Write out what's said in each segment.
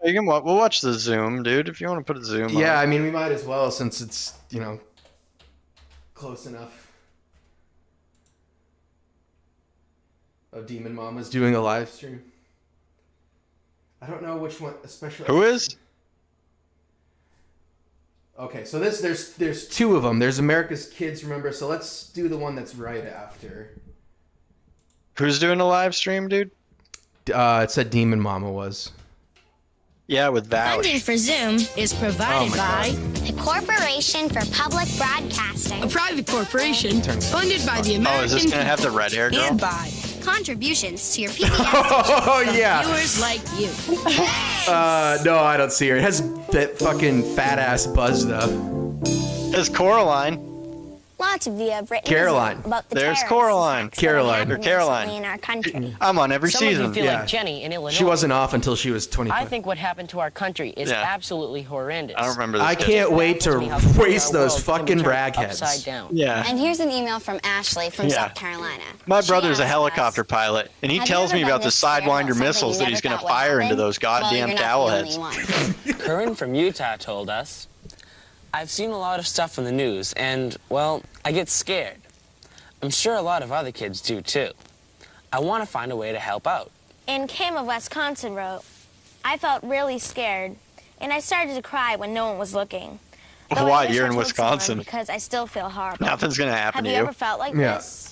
You can we'll watch the Zoom, dude. If you want to put a Zoom Yeah, on. I mean, we might as well since it's, close enough. Oh, Demon Mama's doing a live stream. I don't know which one, especially. Who is? Okay, so there's two of them. There's America's Kids, remember? So let's do the one that's right after. Who's doing a live stream, dude? It said Demon Mama was. Yeah, with Funding Vouch. for Zoom is provided by The Corporation for Public Broadcasting. a private corporation funded by the American Oh, is this gonna have the red hair girl? and by Contributions to your PBS. Oh, yeah. viewers like you. No, I don't see her. It has that fucking fat ass buzz, though. It's Coraline. Lots of you have written Caroline. about the There's terrorist Coraline. attacks Caroline. that Or have Caroline. happened recently in our country. I'm on every Some of season. you feel Yeah. like Jenny in Illinois. She wasn't off until she was 25. I think what happened to our country is Yeah. absolutely horrendous. I don't remember this. I kid. can't wait to Baffles me how quickly waste our those world can fucking be turned ragheads. Upside down. Yeah. And here's an email from Ashley from Yeah. South Carolina. My She brother's a asked helicopter us, pilot, and he "Have you tells ever me been about the this scared about Sidewinder something missiles you that never he's going to thought would fire into happen?" those goddamn Well, cowl you're not heads. the only one. Curran from Utah told us, I've seen a lot of stuff on the news, and, well, I get scared. I'm sure a lot of other kids do, too. I want to find a way to help out. And Kim of Wisconsin wrote, I felt really scared, and I started to cry when no one was looking. Though I Why? wish You're I in told someone Wisconsin. Because I still feel horrible. Nothing's going to happen Have to you you. ever felt like Yeah. this?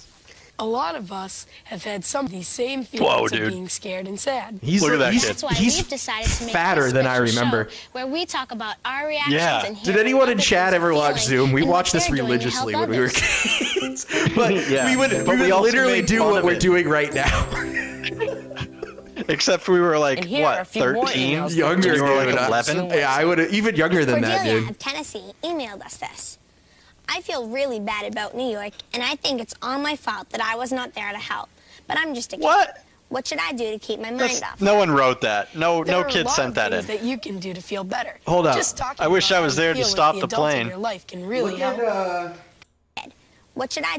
A lot of us have had some of these same Whoa, feelings dude. of being scared and sad. He's, Look at that he's, kid. That's why he's we've decided to make fatter this than I special remember. show where we talk about our reactions Yeah. and Did hearing anyone what in other chat kids ever are watch feeling Zoom? We and what watched this they're doing to religiously help when we were others. kids. But Yeah. we would But we also literally made do fun what of we're it. doing right now. Except we were like, And here are what, a few more 13? emails. Younger, You were like dude. 11? Yeah, I would have even younger than that, Cordelia dude. of Tennessee emailed us this. I feel really bad about New York, and I think it's all my fault that I was not there to help. But I'm just a kid. What? What should I do to keep my mind off? No one wrote that. No There are a kid lot sent of that things in. that you can do to feel better. Hold up. Just talking I wish about I was how you there to feel with stop the the adults in plane. Your life can really Look help. at, What should I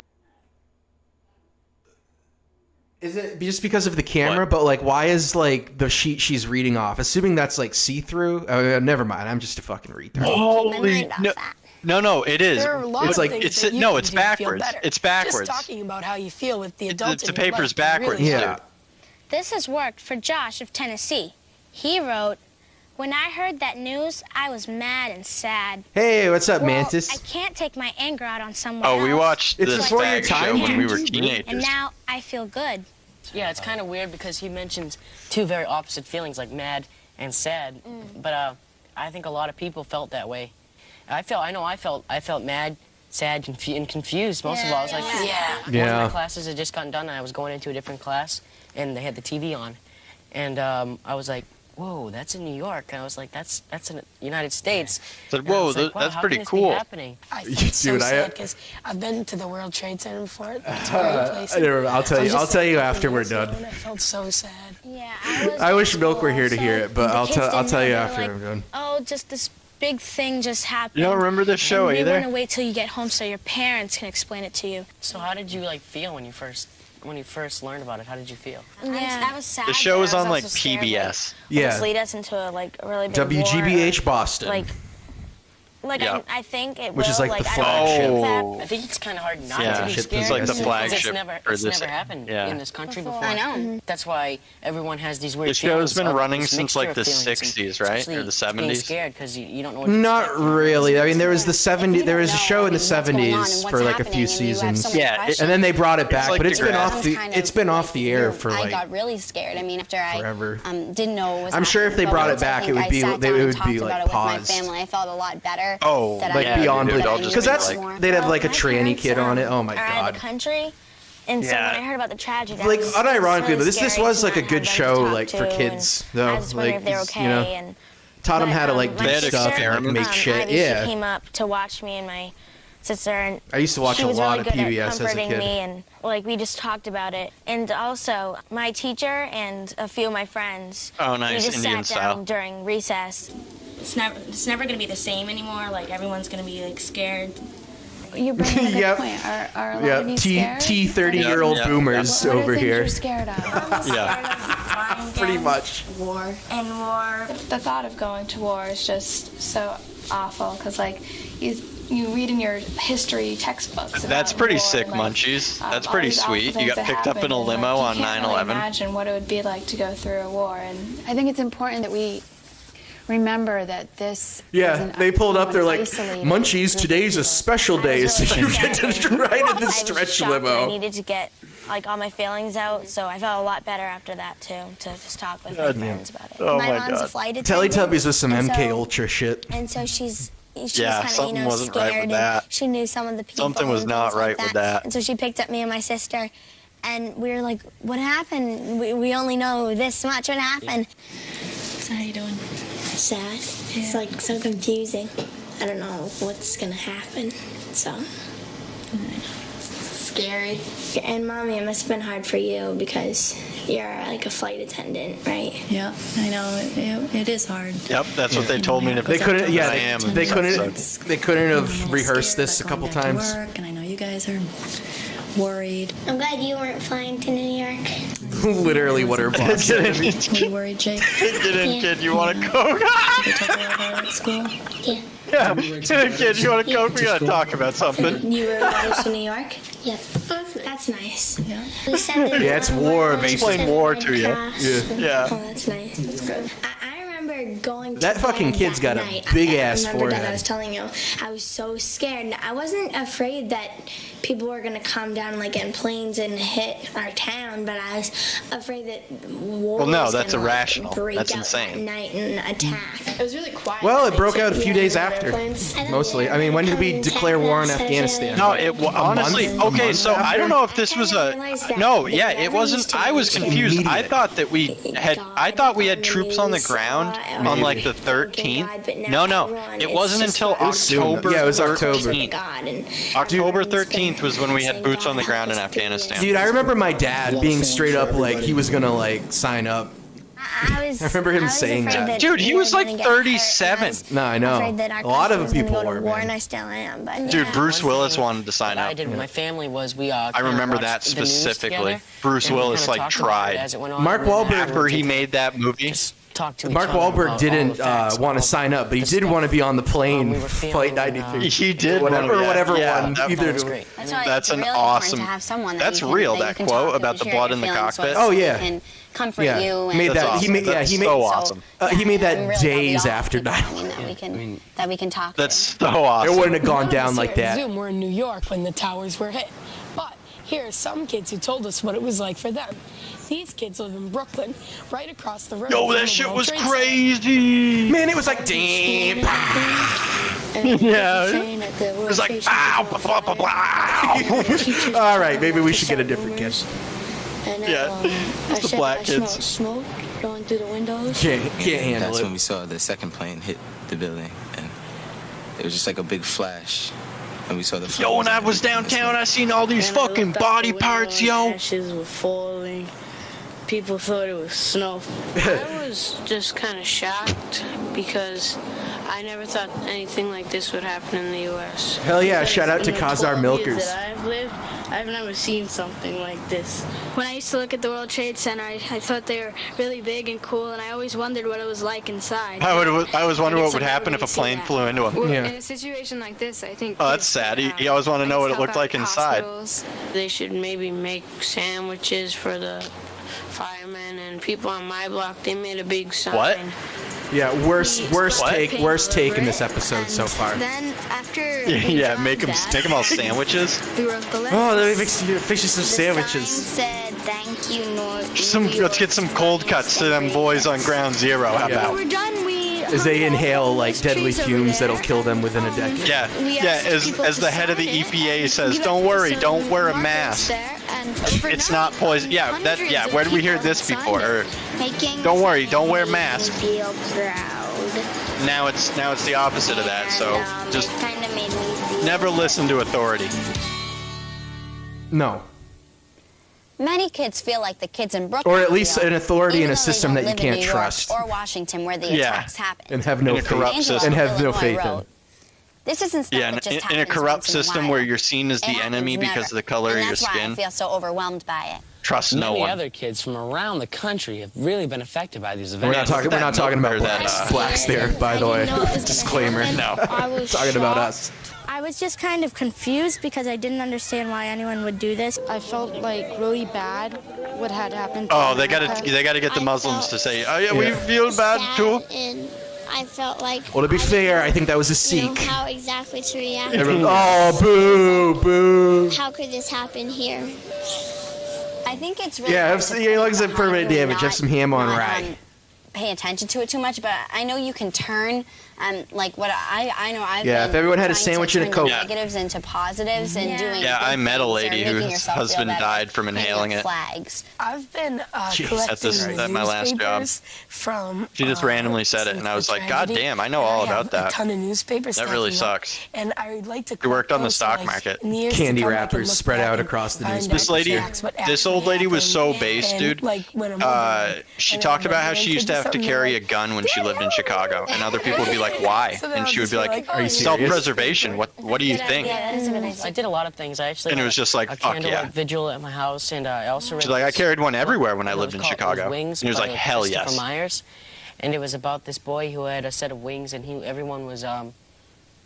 is it just because of the camera? What? But like, why is like the sheet she's reading off? Assuming that's like see-through. Never mind. I'm just a fucking retard. keep my Holy mind off no, that? no, it is. There are a lot It's of like- things it's- that you no, can it's do to feel backwards. better. It's backwards. Just talking about how you feel with the adults the in your paper's life can backwards, Really Yeah. help. This has worked for Josh of Tennessee. He wrote, when I heard that news, I was mad and sad. Hey, what's up, Well, Mantis? I can't take my anger out on someone Oh, we else. watched It's this before your bag show time, when we were dude. And teenagers. now I feel good. Yeah, it's kind of weird because he mentions two very opposite feelings, like mad and sad. But I think a lot of people felt that way. I felt mad, sad, and confused most of all. I was like, yeah. One of Yeah. my classes had just gotten done, and I was going into a different class, and they had the TV on, and I was like, whoa, that's in New York. And I was like, that's in the United States. Said, And I whoa, was like, wow, that's how pretty can this be cool. happening? I Dude, felt so I- sad because I've been to the World Trade Center before. It's a great place. I'll tell I you. was I'll just tell you like after we're years ago, done. and I felt so sad. Yeah, I wish Milk were here to hear it, but the I'll kids tell. I'll didn't tell know. you They were after like, I'm done. Oh, just this big thing just happened. You don't remember this show and we either? want to wait till you get home so your parents can explain it to you. So how did you feel when you first learned about it? How did you feel? Yeah. I was sad. The show but was I on like also scared, PBS. Yeah. Just lead us into a really big WGBH war, Boston. Like Yeah. I think it Which will. is like the I don't flagship. think Oh. I think it's kind of hard not Yeah, to be it's scared. like the because flagship for It's this- never happened yeah. in this country before. I know. That's why everyone has these weird The show's feelings been of running this since, mixture like, of the feelings, and 60s, right? Or especially the Being 70s? scared because you don't know what to Not expect. really. I mean, there was the 70s. There was a know, show in the what's going on and 70s what's for like a few happening, and you have so seasons. many Yeah, questions. And then they brought it back, like but the it's been grass. off the Kind it's of been off the air for I like got really scared. I mean, after I forever. didn't know what was I'm sure if they happening, brought but it back, I it would think be- I sat they down and would talked be, about like, it with paused. my family. I felt a lot better. Oh, that like I beyond that I belief. knew Because that's more. they'd have like a My tranny parents, kid on it. Oh my are out of god. the country, and so Yeah. when I heard about the tragedy, Like that was unironically, really though, this scary was to like a not good have them show, to talk like for to, kids, and though. I was wondering Like if they were it's, okay. you know, And taught them how to like my do They had stuff and like, experiments. make shit. Ivy, she Yeah. came up to watch me and my sister, and I used to watch she a was lot really of good PBS at as a comforting kid. me, and we just talked about it. And also, my teacher and a few of my friends. Oh, nice, We just Indian sat style. down during recess. It's never gonna be the same anymore. Like everyone's gonna be scared. you bring up a good Yep. point. Are a lot of you Yep. scared? 30-year-old Yeah. boomers What are over things here. you're scared of? Yeah. Pretty much. War. And war. The thought of going to war is just so awful because, like, you read in your history textbooks. That's about pretty war sick, and, like, Munchies. That's all pretty these awful sweet. You things got that picked up in happened, a and, like, limo you on can't really 9/11. imagine what it would be like to go through a war. And I think it's important that we remember that this. Yeah, isn't they pulled up. They're like, isolated Munchies, group today's a of people. special day, so you get to ride in the I was stretch shocked and I limo. needed to get like all my feelings out, so I felt a lot better after that too. To just talk with my friends about it. Oh my mom's a God. flight attendant. Teletubbies with some and MK so- Ultra shit. And so she was Yeah, kind of, something wasn't right with scared, that. and she knew some of the people. Something was and not things like right with that. And so she picked up me and my sister, and we were like, "What happened? We only know this much. What happened?" So how you doing? Sad. It's like so confusing. I don't know what's gonna happen. So scary. And mommy, it must have been hard for you because you're like a flight attendant, right? Yeah, I know. It is hard. Yep, that's what they told me to They pick couldn't. up. Yeah, I am. they couldn't. So- They couldn't have rehearsed this a couple times. Work, and I know you guys are worried. I'm glad you weren't flying to New York. Literally, what her boss said. Were you worried, Jake? Get in, kid. You want a Coke? They took her over at school. Yeah. Yeah. Kid, you want a Coke? We gotta talk about something. You were raised in New York? Yep. That's nice. Yeah. We said that Yeah, it's war, Explain basically. war to you. Yeah. Oh, that's nice. That's good. I remember going to That fucking bed kid's that got a night. big I ass remember that I forehead. was telling you, I was so scared. I wasn't afraid that people were gonna come down like in planes and hit our town, but I was afraid that war Well, no, was that's gonna, irrational. Like, break That's out insane. that night and attack. it was really quiet. Well, it broke out a few Yeah, days the after. airplanes. Mostly. I mean, when did we declare war in Afghanistan? No, it honestly. month? A Okay, month so I don't know if this I was kinda a. realized that No, they yeah, never it wasn't. used to I was mention confused. I Immediate. thought that we had. I thought we had troops on the news, ground or on like the thanking 13th. God, but now No, everyone it is wasn't just until like, October. Yeah, it was October. 13th. God, and October everyone's 13th been was when we had saying, boots on the God, ground in help us through Afghanistan. this. Dude, I remember my dad being straight up like he was gonna like sign up. I remember him saying afraid that. Dude, he we was were like gonna get hurt, and 37. I was No, I know. afraid that our A lot of country was gonna people go to were, war, man. and I still am. But Dude, yeah. Bruce One Willis thing wanted to sign What I up. did with my family was we I remember that watched the news specifically. together, Bruce and we Willis kinda like talked about it tried. as it went on, Mark and then Wahlberg- After he made that movie. just talked to each Mark other Wahlberg about all didn't the facts, want to all sign up, but he the did stuff. want to be on the plane, we were Flight feeling, 93. He did whatever, wanna- yeah, whatever yeah, one. that Either was do- great. That's why That's it's an really awesome- important to have someone that that's you can, real, that you that can quote talk to about and the share blood your in the feelings cockpit. with, Oh, so yeah. they can comfort Yeah, you. he made and that. That's He made. awesome. Yeah, That's he made. so awesome. He made that I'm really glad we days all after have people 9/11. that we can talk That's to. so It awesome. wouldn't have gone None of down us like here at that. Zoom were in New York when the towers were hit. But here are some kids who told us what it was like for them. These kids live in Brooklyn, right across the road. Yo, from that the shit World was Trade Center. crazy. Man, it was like damn. Yeah. It was like bow, blah, blah, blah, blah. All right, maybe we should get a different kid. And Yeah, it's the black kids. Smoke going through the windows. Can't handle That's when it. we saw the second plane hit the building, and it was just like a big flash. And we saw the Yo, when I was downtown, I seen all these fucking body parts, yo. Ashes were falling. People thought it was snow. I was just kind of shocked because I never thought anything like this would happen in the U.S. Hell yeah! Because Shout out to in the Khazar 12 years Milkers. that I've lived, I've never seen something like this. When I used to look at the World Trade Center, I thought they were really big and cool, and I always wondered what it was like inside. I always wonder what It's would like happen if a everybody see plane that. flew into him. Well, Yeah. in a situation like this, I think. Oh, that's kids sad. should He always wanted to know what it help looked out like inside. hospitals. They should maybe make sandwiches for the firemen and people on my block. They made a big sign. What? Yeah, worst What? take in this episode so far. Then after. Yeah, make them all sandwiches. We wrote the list. Oh, let me fix you some sandwiches. Said thank you, North. Let's get some cold cuts to them boys on Ground Zero. How Yeah. about? We're done. As they inhale like deadly fumes that'll kill them within a decade. Yeah, yeah. As the head of the EPA says, don't worry, don't wear a mask. It's not poison. Yeah, yeah. Where did we hear this before? Or, don't worry, don't wear mask. Feel proud. Now it's the opposite of that. So just Kind of made me feel. never listen to authority. No. Many kids feel like the kids in Brooklyn. Or at least feel, an authority even in a though they system don't that you live in can't New York trust. Or Washington, where the Yeah. attacks happened. And have no In a corrupt faith. system. And have no Illinois faith in. wrote, This isn't stuff Yeah, that just in a happens corrupt once in a system while. where you're seen as the It enemy happens because of never. the color And of your that's why skin. I feel so overwhelmed by it. Trust no Many one. other kids from around the country have really been affected by these We're events. not talking. We're not talking about that, blacks there, by the way. Disclaimer. No. I was Talking about shocked. us. I was just kind of confused because I didn't understand why anyone would do this. I felt like really bad what had happened. Oh, they gotta get the Muslims to say, oh yeah, we Yeah. feel bad too. And I felt like Well, to be fair, I think that was a I didn't know Sikh. how exactly to react. Oh, boo, boo. How could this happen here? I think it's really Yeah, hard have, to yeah, like I said, not permanent damage. Have some ham on rye. Pay attention to it too much, but I know you can turn like what I know I've Yeah, been if everyone had a trying to sandwich and a turn Coke. the negatives into positives and doing Yeah, I good met a things or lady making whose yourself feel husband better, died from hanging inhaling up it. flags. I've been Jeez, collecting that's my last job. newspapers from. She just randomly said it, and I was like, God damn, I know all about A that. ton of newspapers. That really stacking up, sucks. And I would like to. You worked on the collect stock those, market. in the years to Candy come, I can wrappers look spread back out and across the find newspaper. This lady, facts, what this actually old lady was so happened, based, and, dude. like, when I'm older, She and talked I'm about how like, she could used to do have to something carry a like- gun when she lived in Chicago, and other people would be like, "Why?" So then And I'll she would just be be like, like, Are you serious? "Self-preservation. What do you think?" Yeah, that is a good idea. I did a lot of things. I actually And it had was just like, a fuck candlelight yeah. vigil at my house, and I also read She's like, "I this carried one everywhere when I book. lived It in was called- it Chicago." was Wings And he was by like, "Hell Christopher yes." Myers, and it was about this boy who had a set of wings, and everyone was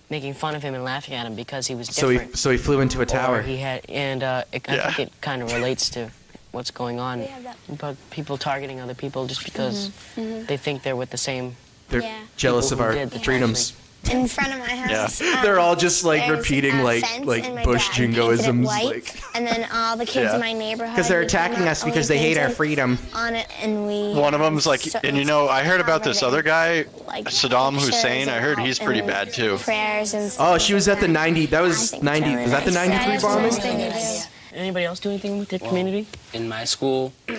making fun of him and laughing at him because he was different. So he flew into a Or tower. he had, and I think it kind of relates to what's going on about people targeting other people just because they think they're with the same. They're Yeah. jealous of people our who did the freedoms. In front of my house. They're all just like there's repeating a like fence, and my Bush dad painted it jingoisms. white, Like, and then all the kids Yeah. in my neighborhood. because they're we came attacking up us and because we they hate our painted freedom. on it, and we. One of them's like, so- and you know, I heard about this other guy, like, Saddam pictures Hussein. I heard and he's pretty and bad too. Prayers and Oh, she was at the 90. That was 90. Was that the 93 bombing? Anybody else do anything with their community? In my school, Yeah,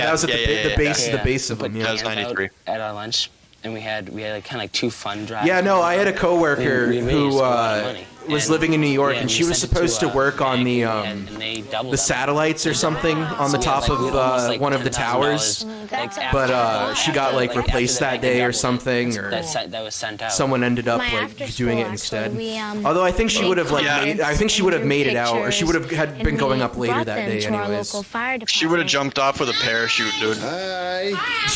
that was at the base. yeah. The base of them. Put Yeah. That was cans out 93. at our lunch, and we had like kind of like 2 fun drives. Yeah, no, I had a coworker We raised who a lot of money. was And- living in New York, yeah, and we she was sent it supposed to work on the and they doubled the them. satellites or something on the So we had, top like, of almost, like, one of the $10,000, towers. like, But after- she got like after replaced the that bank day or doubled it. something, or That was sent out. someone ended up My like after doing it school, instead. actually, we, Although I think she made would have like comments I think she would have and made drew it out, or she would have pictures, had been and going we up later brought that them day to our anyways. local fire She would have department. jumped off with a parachute, dude.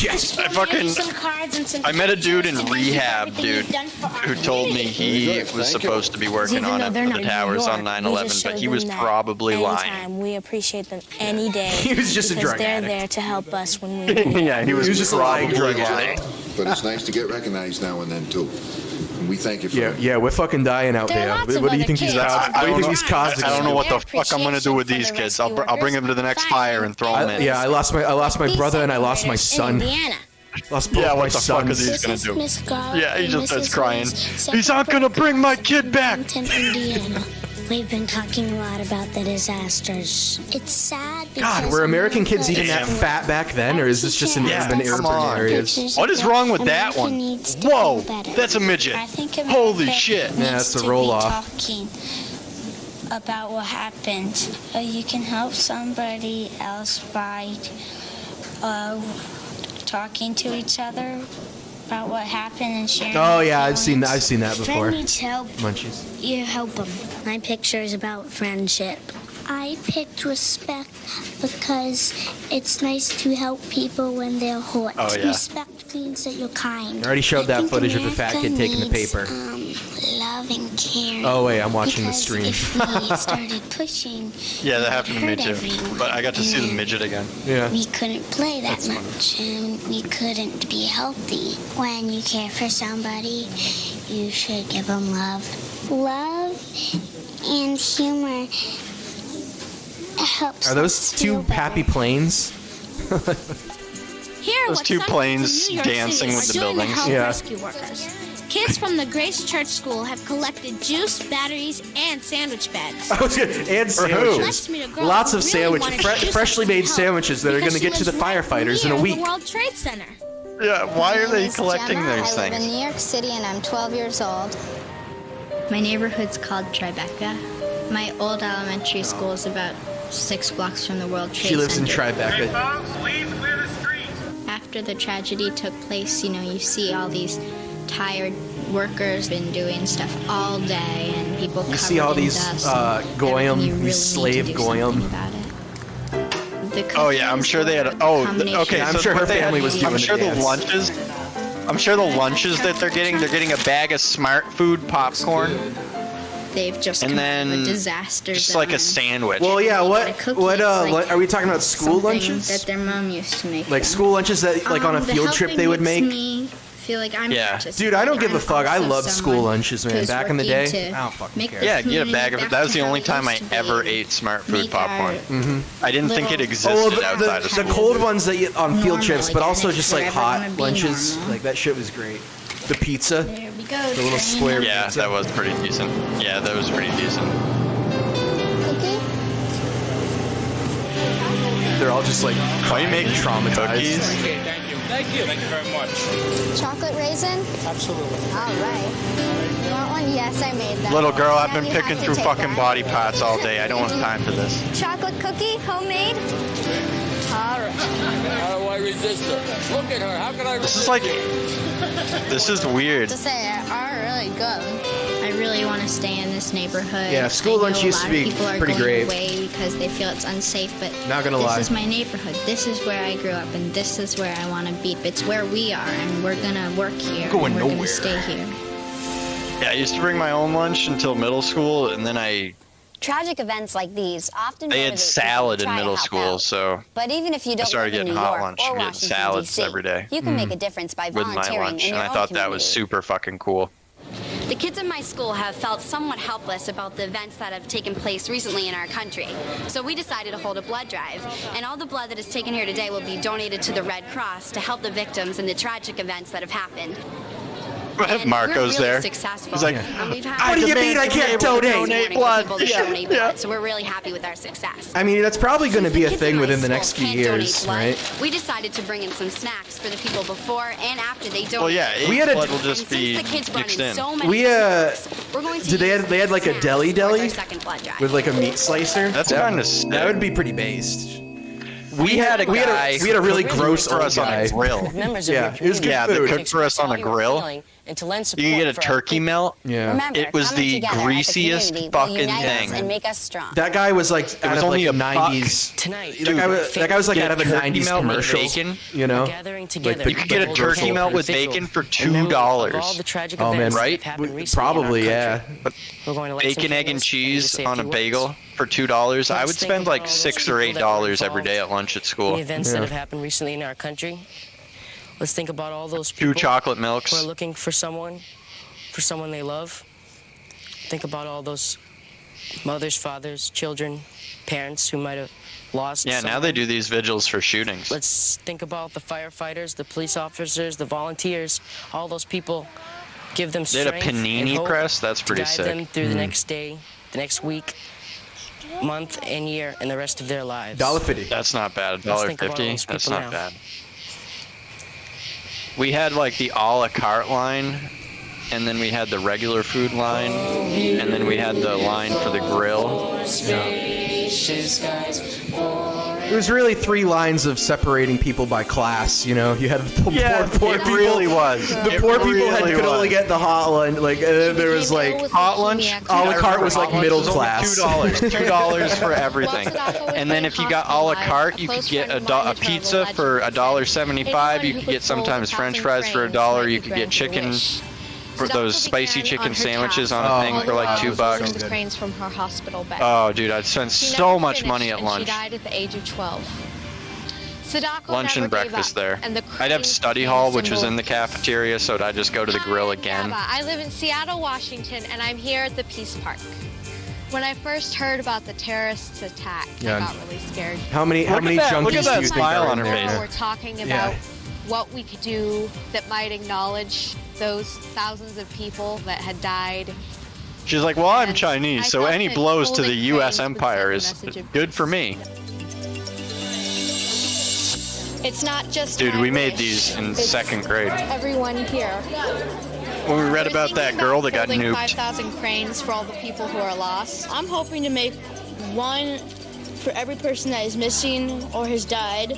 Yes. I fucking. Some cards and some I met a dude in pictures to rehab, everything dude, you've done for our who told me he community. was supposed to be working Even on though it they're for not the in New towers York, on we 9/11, just but show he was them that probably lying. anytime. We appreciate them any day. He was just a because drug they're addict. there to help us when we need Yeah, he was just a lying probably drug lying. addict. But it's nice to get recognized now and then too. And we thank you for Yeah, it. yeah, we're fucking dying out There are there. lots What of do you other think these kids. cops? What do you think these cops? I don't know what the Their fuck I'm gonna do with these appreciation kids. for the I'll bring them to the next fire and throw them in. Yeah, I lost my brother and I lost my son. Indiana. Lost both Yeah, my what the fuck sons. is he gonna do? Miss Garland Yeah, he and just Mrs. starts crying. Williams, He's not gonna bring my kid back. Indiana. We've been talking a lot about the disasters. It's sad because God, were American kids eating that Damn. fat back then, or is this just in urban come on. areas? What is wrong with that one? Whoa, that's a midget. Holy shit. Yeah, it's a roll off. Talking about what happened. You can help somebody else by talking to each other about what happened and sharing. Oh your yeah, I've seen feelings. that before. Friend needs help. Munchies. You help them. My picture is about friendship. I picked respect because it's nice to help people when they're hurt. Oh, yeah. Respect means that you're kind. I already showed that think footage of the fat kid America taking the needs, paper. Love and care. Oh wait, I'm watching the Because stream. If we started pushing, Yeah, that happened to me hurt too. everyone. But I got to see the midget again. Yeah. we couldn't play that That's much, and we couldn't be healthy. When you care for somebody, you should give them love. Love and humor helps. Are those two happy planes? Here are Those what two some planes kids in New York dancing City with are the doing to buildings. help Yeah. rescue workers. Kids from the Grace Church School have collected juice, batteries, and sandwich bags. I was gonna, and For who? sandwiches. Let's meet a girl Lots who of really sandwiches, wanted to do freshly something made to help sandwiches that are because going to she get to the lives right firefighters in a near week. the World Trade Center. Yeah, why are My they name is collecting Gemma. those I live in things? New York City and I'm 12 years old. My neighborhood's called Tribeca. My old elementary school is about 6 blocks from the World Trade Center. She lives in Tribeca. After the tragedy took place, you know, you see all these tired workers been doing stuff all day, and people. You see all these goyim, you really these slave need to do goyim. something about it. The Oh yeah, I'm sure they had. Okay. I'm so sure her what they family had- was doing I'm the sure the dance. lunches. I'm sure the lunches that they're getting a bag of Smart Food popcorn. They've just And come out of then a disaster just zone. like a sandwich. Well, yeah. What are we talking about? School Something lunches? that their mom used to make. Like school lunches that like on a The field trip helping they would makes make. Me feel like I'm Yeah. Dude, I don't give a I'm fuck. I also loved school someone lunches, man. who's Back in the working day, to I don't fucking make care. Yeah, get a community bag of it. back That was to the how only it time I used to be. ever ate Smart Food Make popcorn. our I didn't think it little- existed Oh, outside of the school. cold ones that you on field Normal, trips, like, but I also think just like forever hot gonna be lunches. normal. Like that shit was great. The pizza, There we go. the little train. square Yeah, pizza. that was pretty decent. Yeah, that was pretty decent. Cookie? They're all just like Why you make traumatized. cookies? Okay, thank you. Thank you very much. Chocolate raisin? Absolutely. All right. You want one? Yes, I made that. Little girl, I've Yeah, been you have picking to through take fucking that. body parts all day. I don't have time for this. Chocolate cookie, homemade? All right. How do I resist her? Look at her. How can I This resist is like, her? this is weird. To say, are really good. I really want to stay in this neighborhood. Yeah, school I know lunch a used lot to of be people are pretty going great. away because they feel it's unsafe, but Not gonna this lie. is my neighborhood. This is where I grew up, and this is where I want to be. It's where we are, and we're gonna work here. Going and we're nowhere. gonna stay here. Yeah, I used to bring my own lunch until middle school, and then Tragic events like these often they had motivate salad people to in try to middle help school, out. so But even if you I don't started live in getting New hot York lunch or and getting Washington, salads D.C., every day you can make a difference by with my volunteering lunch, in and your I own thought that was community. super fucking cool. The kids in my school have felt somewhat helpless about the events that have taken place recently in our country. So we decided to hold a blood drive. And all the blood that is taken here today will be donated to the Red Cross to help the victims in the tragic events that have happened. And Marco's we're really there. successful. He's like, And we've had What do you mean I can't donate? blood? People to Yeah, donate blood, so we're really happy with our success. I mean, that's probably going to be a Kids thing in my within the school next few can't donate years, blood. right? We decided to bring in some snacks for the people before and after they donate. Well, yeah, We had a- blood will just And be since the kids brought mixed in in. so many We snacks, we're going to did they use had they had like a snacks deli towards our deli second blood drive. with like a meat slicer? That's That- kinda sick. That would be pretty based. We had a guy we had a really who gross cooked for old us on guy. a grill. Members of Yeah, your it was community. good Yeah, they food. cooked for us on a How you were grill. feeling and to lend You can get a support for our turkey melt. Yeah. Remember, It was coming the together as a greasiest community will fucking unite us thing. and make us strong. That guy was like out was of only like a buck. 90s. Tonight, That guy was like Get out of a turkey 90s melt with commercial. bacon. You know, gathering together. the- You could get a the turkey whole melt with visual bacon for in memory of $2. all the tragic Oh, man, events that right? have happened recently in Probably, our yeah. country. But We're going to let some bacon, egg, and heroes and cheese just say on a few bagel words. for $2. I Let's would think spend about like all those $6 or people that were $8 every day involved at lunch at The school. events Yeah. that have happened recently in our country. Let's think about all those people 2 chocolate who are milks. looking for someone they love. Think about all those mothers, fathers, children, parents who might have lost. Yeah, now someone. they do these vigils for shootings. Let's think about the firefighters, the police officers, the volunteers, all those people. Give them They had a strength and panini hope press? That's pretty to guide sick. them through the next day, the next week, month, and year, and the rest of their lives. $1.50. That's not bad. Let's think about all $1.50. those That's people not now. bad. We had like the a la carte line, and then we had the regular food line, and then we had the line for the grill. It was really 3 lines of separating people by class. You know, you had the poor it people. really was. The It poor people really could only was. get the hot lunch. Like, and then there was like Hot lunch. a la carte was like middle class. $2. $2 for everything. And then if you got a la carte, you could get a pizza for $1.75. You could get sometimes French fries for $1. You could get chicken for those spicy chicken sandwiches on a thing for like $2. The cranes from her hospital bed. Oh, dude, I'd spend She so never much finished, money at and lunch. She died at the age of 12. Sadako Lunch never and gave breakfast up, there. and the I'd have cranes study became hall, a which was symbol in the cafeteria, so I'd just go to the grill again. I live in Seattle, Washington, and I'm here at the Peace Park. When I first heard about the terrorists' attack, Yeah. I got really scared. How many Look at junkies that do you think smile are on in her there? face. We're talking Yeah. about what we could do that might acknowledge those thousands of people that had died. She's like, well, I'm And Chinese, I so thought any that blows to the holding U.S. cranes would empire send a is message of good for me. It's not just Dude, my we made wish, these in it's 2nd grade. Everyone here. When we read We're about that thinking girl that got building nuked. 5,000 cranes for all the people who are lost. I'm hoping to make one for every person that is missing or has died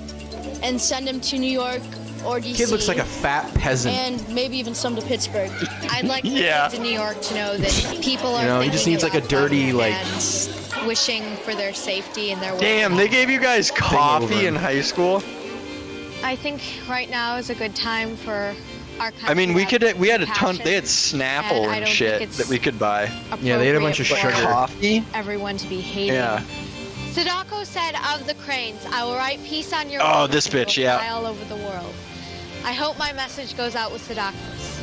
and send them to New York or DC. Kid looks like a fat peasant. And maybe even some to Pittsburgh. I'd like the kids in New York to know that people are. You know, he just needs like a dirty like. And wishing for their safety and their. Damn, they gave you guys coffee in high school. I think right now is a good time for our country. I mean, we had a ton. passion, They had Snapple I and don't shit think it's that we could buy. Yeah, they had a bunch of appropriate sugar. for Coffee. Everyone to be hating. Yeah. Sadako said of the cranes, I will write peace on your Oh, wall this and it bitch, will yeah. fly all over the world. I hope my message goes out with Sadako's.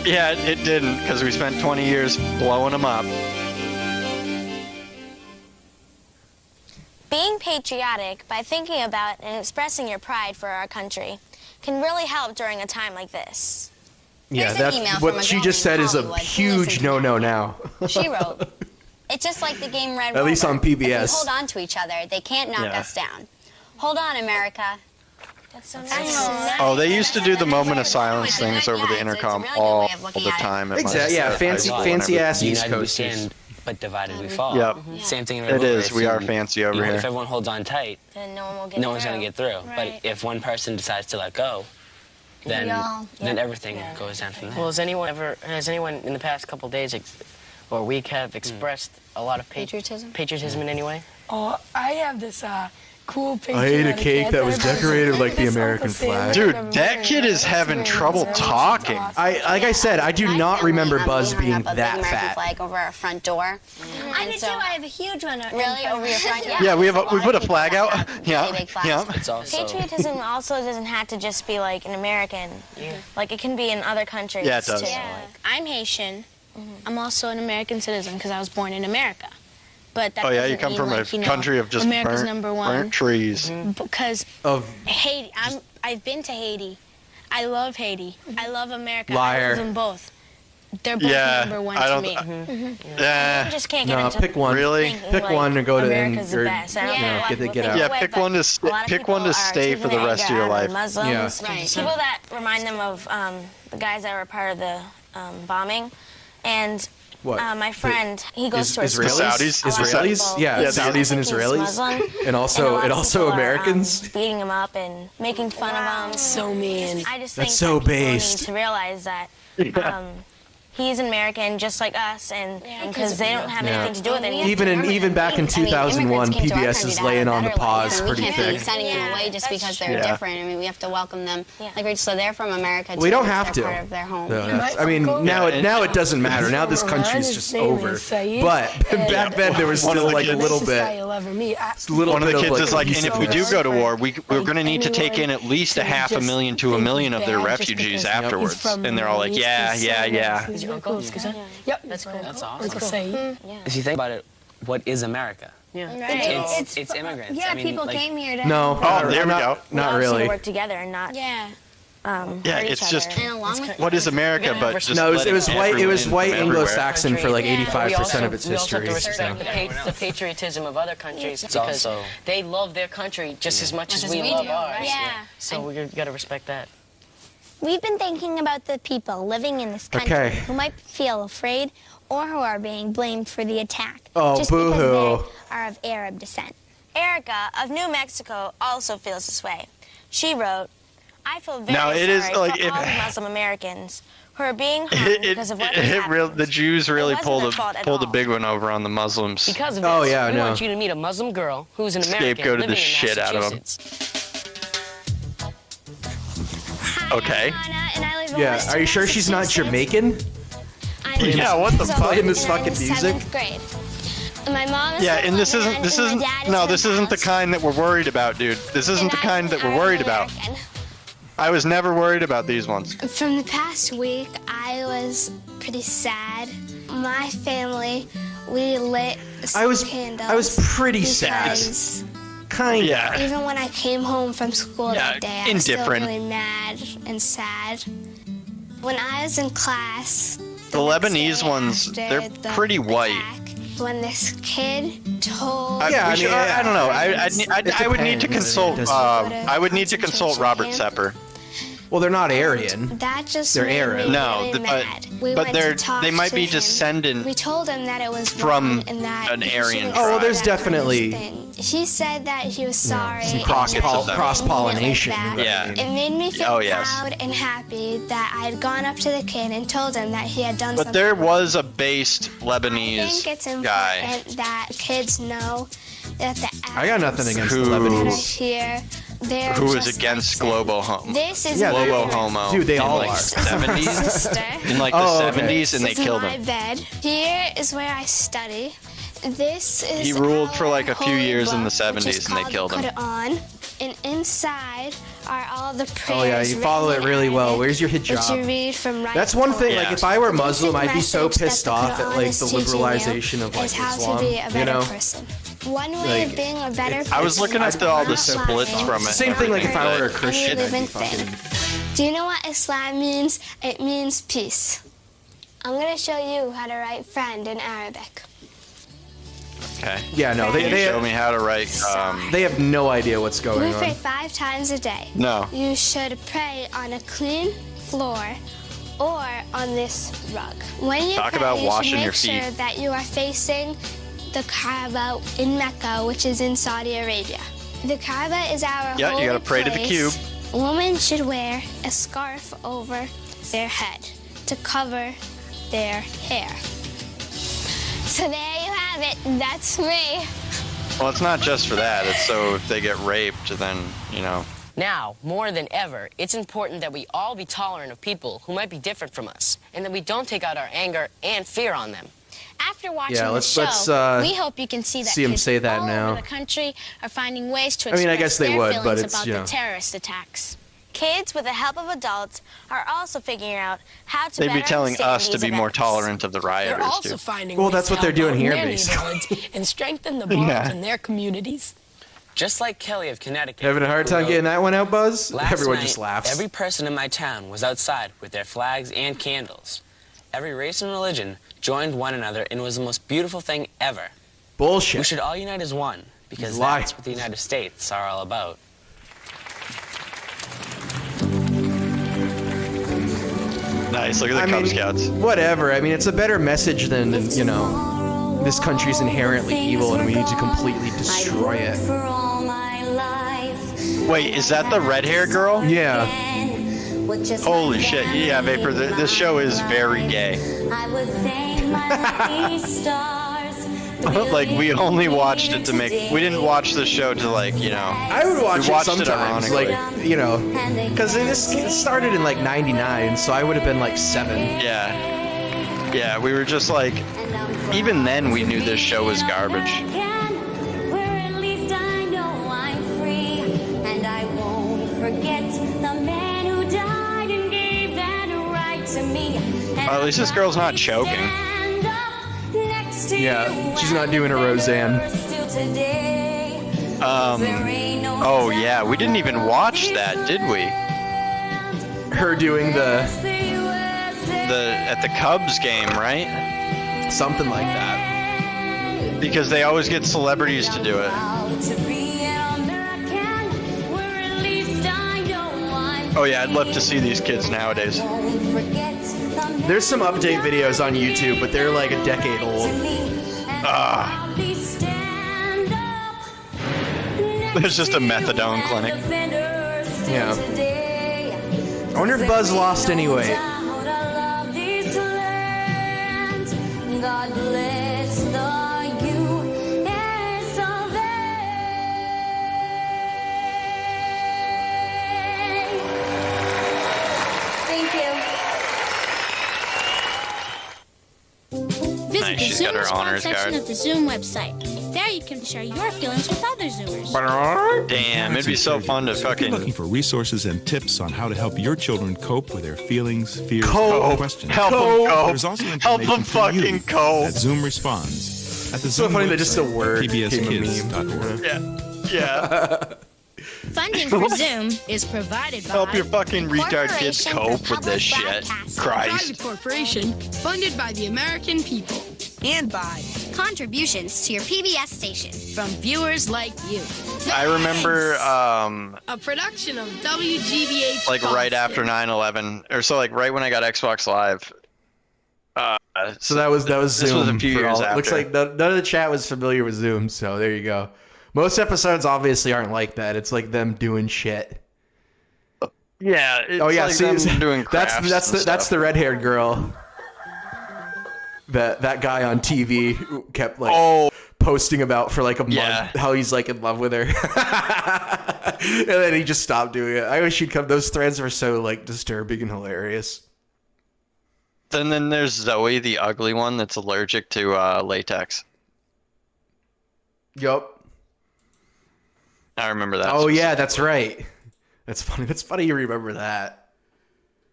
Yeah, it didn't, because we spent 20 years blowing them up. Being patriotic by thinking about and expressing your pride for our country can really help during a time like this. Yeah, Here's an email that's from what a she girl just named said is a Hollywood who huge listens no-no now. She wrote, "It's just like the game Red At least Rover. on PBS. If we hold on to each other, they can't knock Yeah. us down. Hold on, America." That's so nice. Oh, they used to do the moment of silence things over the intercom all the time. At Exactly, yeah, fancy ass East United we Coasters. stand, but divided we fall. Yep. Same thing in It Red Rover. is. We are fancy over You know, here. If everyone holds on tight, Then no one will get no one's through. going to get through. Right. But if one person decides to let go, then everything goes down from there. Well, has anyone in the past couple days or week have expressed a lot of patriotism in any way? Oh, I have this cool picture. I ate a cake that was decorated like the American flag. Dude, that kid is having trouble talking. Like I said, I do not remember Buzz being a big that American fat. flag over our front door. I do too. I have a huge one. Really? Over your front door? Yeah, we put a flag out. Yeah, yeah. It's also Patriotism also doesn't have to just be like an American. Like it can be in other countries Yeah, it does. too. I'm Haitian. I'm also an American citizen because I was born in America. But that Oh yeah, you doesn't come mean, from like, a you know, country of just America's number one. burnt trees. Because Of Haiti, I've been to Haiti. I love Haiti. I love America. Liar. I love them both. They're both Yeah, number one I to don't. me. Yeah. You just can't get no, into pick one. Really? Pick one and go to America's the or, best. I don't you know, know, get out. Yeah, away, pick but one to a lot of pick one to people are stay for the taking rest of anger your out life. on Muslims, Yeah. people that remind them of the guys that were part of the bombing, and What? my friend, he goes to a school. Israelis? Israelis? Yeah, Saudis and Israelis. And also Americans. Beating him up and making fun of him. So mean. I just That's think so that people based. need to realize that he's an American just like us, and because they don't have anything to do with it. Even back in 2001, PBS is laying on the pause We pretty can't be thick. sending them away just because they're Yeah. different. I mean, we have to welcome them. Like, so they're from America. We too. don't have They're to. Part of their home. No, that's- I mean, now it doesn't matter. Now this country's just over. But back then there was still like a little bit. One of the kids is like, and if we do go to war, we're going to need to take in at least 500,000 to 1 million of their refugees afterwards. And they're all like, yeah. Is your uncle? Yep. That's cool. That's awesome. Uncle Saeed. If you think about it, what is America? Yeah. It's immigrants. Yeah, I mean, people like, came here to. No, there we go. Not to really. work together and not. Yeah. Hurt it's each just other. And along with what is America, but just No, it was letting white. It was everyone white from everywhere. Anglo-Saxon for like We 85% of its also history. have to respect so. the patriotism of other countries It's because also- they love their country just as much as we we love do, ours. right? Yeah. So we got to respect that. We've been thinking about the people living in this country Okay. who might feel afraid or who are being blamed for the attack Oh, just boo-hoo. because they are of Arab descent. Erica of New Mexico also feels this way. She wrote, "I feel very Now, it is, sorry like, for if- all the Muslim Americans who are being harmed because of what has happened. The Jews really wasn't pulled their fault at pulled a all. big one over on the Muslims. Because of this, Oh, yeah, I we know. want you to meet a Muslim girl who's an American Scapegoated living the in shit out of 'em. Massachusetts. Okay. And I live in Yeah, Worcester, are you sure she's not Massachusetts. Jamaican? Yeah, what the fuck? Playing this And I'm fucking in music? 7th grade. My mom is Yeah, from and this Lebanon, isn't and my dad is no, from this isn't the Laos. kind that we're worried about, dude. This isn't the And kind that we're I'm worried about. American. I was never worried about these ones. From the past week, I was pretty sad. My family, we lit I was candles. pretty sad. because Kind Yeah. Even when I came home from school Yeah, that day, I was still indifferent. really mad and sad. When I was in class, The Lebanese ones, after they're the pretty white. when this kid told Yeah, I don't know. I would need to depends. consult. It does- I would need to consult Robert Sepper. Well, they're not Aryan. That just They're made Arab. me No, really but mad. We but went they're to talk they might to be him. descendant We told him that it was from wrong and that an he Aryan shouldn't tribe. Oh, well, there's say that kind of definitely thing. He said that he was sorry. some and cross-pollination. everything like that. Yeah. It made me feel Oh, yes. proud and happy that I had gone up to the kid and told him that he had done But something. there was a based Lebanese I think it's important guy that kids know that the I got nothing against the Who- that are Lebanese. here, they're who was just against like them. globo homo. This is Yeah, my they- globo homo. Dude, they in all like are. 70s. sister. In like the Oh, okay. 70s, and they This is killed my him. bed. Here is where I study. This is He ruled for our like a few holy years in the book, which is 70s, and they called killed him. Quran. And inside are all the prayers. Oh yeah, you follow it written in really well. Arabic, Where's your which you hijab? read from right That's one thing. Yeah. Like, if I were The Muslim, basic I'd be so message that pissed the off at Quran like is the teaching liberalization you of like is how Islam. to be a better You know, person. One way Like, of being a better person. I was looking at all the splits from it. same thing. Like if I were a Everything. Christian, I'd be living fucking. thing. Do you know what Islam means? It means peace. I'm gonna show you how to write friend in Arabic. Okay. Yeah, no, Can you they show me how to write. they have no idea what's going We pray on. 5 times a day. No. You should pray on a clean floor or on this rug. When you Talk pray, about you washing should your make sure feet. that you are facing the Kaaba in Mecca, which is in Saudi Arabia. The Kaaba is our Yeah, holy you gotta pray to the place. cube. Women should wear a scarf over their head to cover their hair. So there you have it. That's me. Well, it's not just for that. It's so if they get raped, then, you know. Now, more than ever, it's important that we all be tolerant of people who might be different from us, and that we don't take out our anger and fear on them. After watching Yeah, the let's- show, let's, we hope you can see that see 'em kids say that all now. over the country are finding ways to I express mean, I guess they their would, feelings but it's, about you the know. terrorist attacks. Kids, with the help of adults, are also figuring out how to They'd be better telling understand us to these be more events. tolerant of the They're rioters, also too. finding Well, ways that's to what they're help doing out in here, their basically. neighborhoods and strengthen the bonds Yeah. in their communities. Just like Kelly of Connecticut. Having a hard time who getting wrote, that one out, Buzz? "Last Everyone night, just laughs. Every person in my town was outside with their flags and candles. Every race and religion joined one another, and it was the most beautiful thing ever. Bullshit. We should all unite as one, because Lie. that's what the United States are all about." Nice. Look at the I Cub mean, Scouts. Whatever. I mean, it's a better message than, you know, this country's inherently evil and we need to completely destroy it. Wait, is that the red hair girl? Yeah. Holy shit. Yeah, Vapor, this show is very gay. Like, we only watched it to make... We didn't watch the show to, like, you know... I would watch we it watched sometimes, ironically. like, you know, because it started in like '99, so I would have been like 7. Yeah. Yeah, we were just like... Even then, we knew this show was garbage. At least this girl's not choking. Yeah, she's not doing a Roseanne. Oh yeah, we didn't even watch that, did we? Her doing the at the Cubs game, right? Something like that. Because they always get celebrities to do it. Oh yeah, I'd love to see these kids nowadays. There's some update videos on YouTube, but they're like a decade old. There's just a methadone clinic. Yeah. I wonder if Buzz lost any weight. God bless the U.S. of A. Thank you. Visit Nice, the she's Zoom got her Response honors section card. of the Zoom website. There you can share your feelings with other Zoomers. Damn, it'd be so fun to If you're fucking looking for resources and tips on how to help your children cope with their feelings, fears, Cope. and questions, Help 'em cope. there's also Help 'em information for you fucking cope. at Zoom Responds at the So Zoom funny that just a website, word became a pbskids.org. Yeah. Funding for Zoom is provided by Help your fucking retard kids cope with this shit. Christ. Private corporation funded by the American people and by Contributions to your PBS station. From viewers like you. I remember A production of WGBH. like right after 9/11, or so like right when I got Xbox Live. So that was Zoom. This was a few for years all- after. Looks like none of the chat was familiar with Zoom, so there you go. Most episodes obviously aren't like that. It's like them doing shit. Yeah. It's Oh yeah, like see, them doing crafts that's the red-haired girl. That guy on TV who kept like posting about for like a month how he's like in love with her, and then he just stopped doing it. I wish he'd come. Those threads were so like disturbing and hilarious. And then there's Zoe, the ugly one that's allergic to latex. Yup. I remember that. Oh yeah, that's right. That's funny. That's funny you remember that.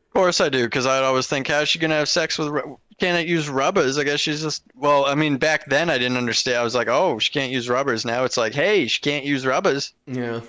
Of course I do, because I'd always think, how's she gonna have sex with? Can't use rubbers? I guess she's just. Well, I mean, back then I didn't understand. I was like, oh, she can't use rubbers. Now it's like, hey, she can't use rubbers. Yeah.